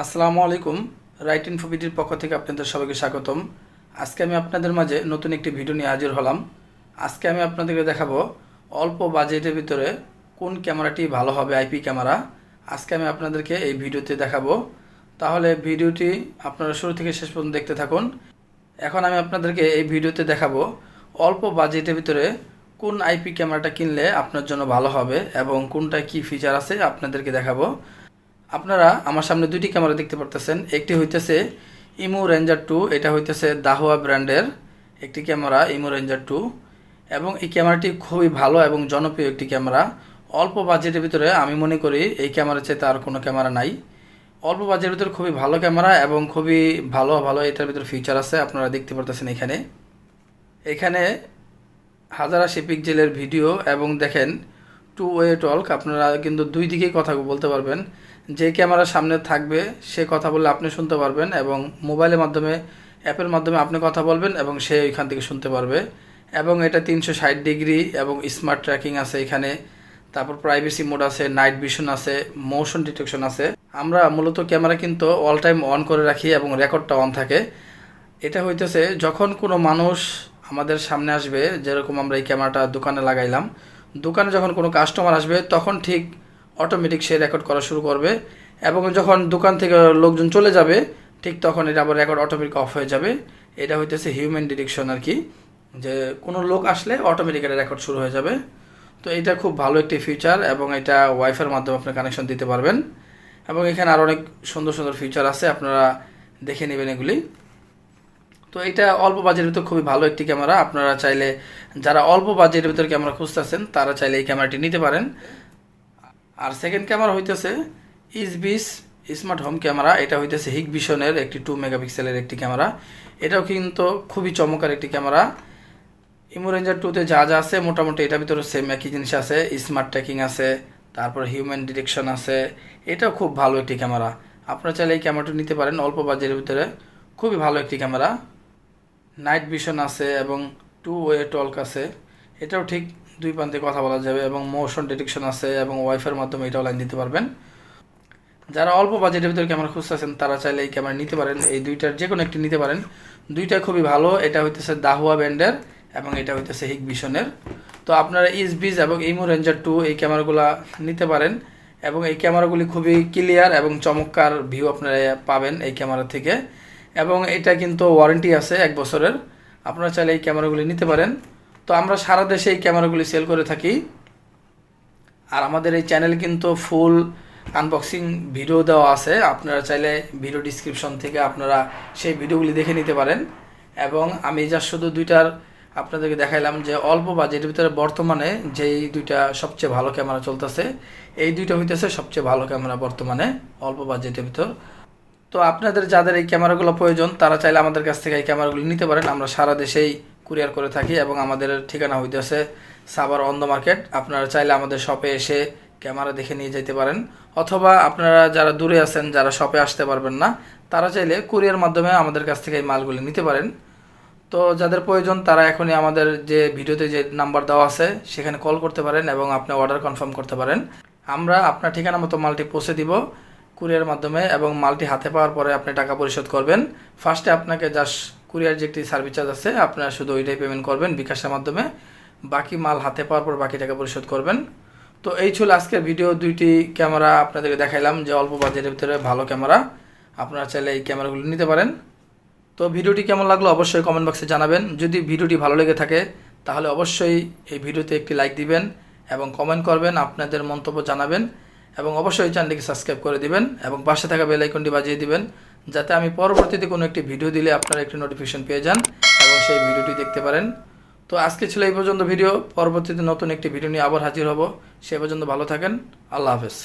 আসসালামু আলাইকুম। রাইটিনফোবিডির পক্ষ থেকে আপনাদের সবাইকে স্বাগতম। আজকে আমি আপনাদের মাঝে নতুন একটি ভিডিও নিয়ে হাজির হলাম। আজকে আমি আপনাদেরকে দেখাবো অল্প বাজেটের ভিতরে কোন ক্যামেরাটি ভালো হবে, আইপি ক্যামেরা। আজকে আমি আপনাদেরকে এই ভিডিওতে দেখাবো। তাহলে ভিডিওটি আপনারা শুরু থেকে শেষ পর্যন্ত দেখতে থাকুন। এখন আমি আপনাদেরকে এই ভিডিওতে দেখাবো অল্প বাজেটের ভিতরে কোন আইপি ক্যামেরাটা কিনলে আপনার জন্য ভালো হবে এবং কোনটা কি ফিচার আছে আপনাদেরকে দেখাবো। আপনারা আমার সামনে দুইটি ক্যামেরা দেখতে পারতেছেন। একটি হইতেছে ইমু রেঞ্জার 2, এটা হইতেছে দাহুয়া ব্র্যান্ডের একটি ক্যামেরা ইমু রেঞ্জার 2, এবং এই ক্যামেরাটি খুবই ভালো এবং জনপ্রিয় একটি ক্যামেরা। অল্প বাজেটের ভিতরে আমি মনে করি এই ক্যামেরা চাইতে আর কোনো ক্যামেরা নাই। অল্প বাজেটের ভিতরে খুবই ভালো ক্যামেরা এবং খুবই ভালো ভালো এটার ভিতরে ফিচার আছে। আপনারা দেখতে পারতেছেন এখানে এখানে 1080 পিক্সেলের ভিডিও এবং দেখেন 2 ওয়ে টক। আপনারা কিন্তু দুই দিকেই কথা বলতে পারবেন। যে ক্যামেরার সামনে থাকবে সে কথা বললে আপনি শুনতে পারবেন, এবং মোবাইলের মাধ্যমে অ্যাপের মাধ্যমে আপনি কথা বলবেন এবং সে ওইখান থেকে শুনতে পারবে। এবং এটা 360 ডিগ্রি এবং স্মার্ট ট্র্যাকিং আছে এখানে। তারপর প্রাইভেসি মোড আছে, নাইট ভিশন আছে, মোশন ডিটেকশন আছে। আমরা মূলত ক্যামেরা কিন্তু অল টাইম অন করে রাখি এবং রেকর্ডটা অন থাকে। এটা হইতেছে যখন কোনো মানুষ আমাদের সামনে আসবে, যেরকম আমরা এই ক্যামেরাটা দোকানে লাগাইলাম, দোকানে যখন কোনো কাস্টমার আসবে তখন ঠিক অটোমেটিক সে রেকর্ড করা শুরু করবে, এবং যখন দোকান থেকে লোকজন চলে যাবে ঠিক তখন এটা আবার রেকর্ড অটোমেটিক অফ হয়ে যাবে। এটা হইতেছে হিউম্যান ডিটেকশন আর কি, যে কোনো লোক আসলে অটোমেটিক এটা রেকর্ড শুরু হয়ে যাবে। তো এটা খুব ভালো একটি ফিচার, এবং এটা ওয়াইফাইয়ের মাধ্যমে আপনি কানেকশন দিতে পারবেন। এবং এখানে আরও অনেক সুন্দর সুন্দর ফিচার আছে, আপনারা দেখে নেবেন এগুলি। তো এটা অল্প বাজেটের ভিতরে খুবই ভালো একটি ক্যামেরা। আপনারা চাইলে যারা অল্প বাজেটের ভিতরে ক্যামেরা খুঁজতেছেন তারা চাইলে এই ক্যামেরাটি নিতে পারেন। আর সেকেন্ড ক্যামেরা হইতেছে ইজভিস স্মার্ট হোম ক্যামেরা। এটা হইতেছে হিগ ভিশনের একটি 2 মেগাপিক্সেলের একটি ক্যামেরা। এটাও কিন্তু খুবই চমৎকার একটি ক্যামেরা। ইমু রেঞ্জার 2তে যা যা আছে মোটামুটি এটার ভিতরে সেম একই জিনিস আছে। স্মার্ট ট্র্যাকিং আছে, তারপর হিউম্যান ডিটেকশন আছে। এটাও খুব ভালো একটি ক্যামেরা। আপনারা চাইলে এই ক্যামেরাটি নিতে পারেন অল্প বাজেটের ভিতরে। খুবই ভালো একটি ক্যামেরা। নাইট ভিশন আছে এবং 2 ওয়ে টক আছে। এটাও ঠিক দুই প্রান্তে কথা বলা যাবে, এবং মোশন ডিটেকশন আছে, এবং ওয়াইফাইয়ের মাধ্যমে এটাও লাইন দিতে পারবেন। যারা অল্প বাজেটের ভিতরে ক্যামেরা খুঁজতেছেন তারা চাইলে এই ক্যামেরা নিতে পারেন। এই দুইটার যে কোনো একটি নিতে পারেন। দুইটা খুবই ভালো। এটা হইতেছে দাহুয়া ব্র্যান্ডের এবং এটা হইতেছে হিগ ভিশনের। তো আপনারা ইজভিজ এবং ইমু রেঞ্জার 2 এই ক্যামেরাগুলো নিতে পারেন, এবং এই ক্যামেরাগুলি খুবই ক্লিয়ার এবং চমৎকার ভিউ আপনারা পাবেন এই ক্যামেরা থেকে। এবং এটা কিন্তু ওয়ারেন্টি আছে 1 বছরের। আপনারা চাইলে এই ক্যামেরাগুলি নিতে পারেন। তো আমরা সারা দেশে এই ক্যামেরাগুলি সেল করে থাকি। আর আমাদের এই চ্যানেল কিন্তু ফুল আনবক্সিং ভিডিও দেওয়া আছে। আপনারা চাইলে ভিডিও ডিসক্রিপশন থেকে আপনারা সেই ভিডিওগুলি দেখে নিতে পারেন। এবং আমি যা শুধু দুইটার আপনাদেরকে দেখাইলাম যে অল্প বাজেটের ভিতরে বর্তমানে যেই দুইটা সবচেয়ে ভালো ক্যামেরা চলতেছে, এই দুইটা হইতেছে সবচেয়ে ভালো ক্যামেরা বর্তমানে অল্প বাজেটের ভিতর। তো আপনাদের যাদের এই ক্যামেরাগুলো প্রয়োজন তারা চাইলে আমাদের কাছ থেকে এই ক্যামেরাগুলি নিতে পারেন। আমরা সারা দেশেই কুরিয়ার করে থাকি, এবং আমাদের ঠিকানা হইতেছে সাভার অন্ধ মার্কেট। আপনারা চাইলে আমাদের শপে এসে ক্যামেরা দেখে নিয়ে যেতে পারেন, অথবা আপনারা যারা দূরে আছেন, যারা শপে আসতে পারবেন না, তারা চাইলে কুরিয়ার মাধ্যমে আমাদের কাছ থেকে এই মালগুলি নিতে পারেন। তো যাদের প্রয়োজন তারা এখনই আমাদের যে ভিডিওতে যে নাম্বার দেওয়া আছে সেখানে কল করতে পারেন এবং আপনি অর্ডার কনফার্ম করতে পারেন। আমরা আপনার ঠিকানা মতো মালটি পৌঁছে দিব কুরিয়ার মাধ্যমে, এবং মালটি হাতে পাওয়ার পরে আপনি টাকা পরিশোধ করবেন। ফার্স্টে আপনাকে জাস্ট কুরিয়ার যে একটি সার্ভিস চার্জ আছে আপনারা শুধু ওইটাই পেমেন্ট করবেন বিকাশের মাধ্যমে। বাকি মাল হাতে পাওয়ার পর বাকি টাকা পরিশোধ করবেন। তো এই ছিল আজকের ভিডিও। দুইটি ক্যামেরা আপনাদেরকে দেখাইলাম যে অল্প বাজেটের ভিতরে ভালো ক্যামেরা। আপনারা চাইলে এই ক্যামেরাগুলো নিতে পারেন। তো ভিডিওটি কেমন লাগলো অবশ্যই কমেন্ট বক্সে জানাবেন। যদি ভিডিওটি ভালো লেগে থাকে তাহলে অবশ্যই এই ভিডিওতে একটি লাইক দিবেন এবং কমেন্ট করবেন, আপনাদের মন্তব্য জানাবেন, এবং অবশ্যই চ্যানেলটিকে সাবস্ক্রাইব করে দিবেন এবং পাশে থাকা বেল আইকনটি বাজিয়ে দিবেন, যাতে আমি পরবর্তীতে কোনো একটি ভিডিও দিলে আপনারা একটি নোটিফিকেশন পেয়ে যান এবং সেই ভিডিওটি দেখতে পারেন। তো আজকে ছিল এই পর্যন্ত ভিডিও। পরবর্তীতে নতুন একটি ভিডিও নিয়ে আবার হাজির হব। সে পর্যন্ত ভালো থাকেন। আল্লাহ হাফেজ।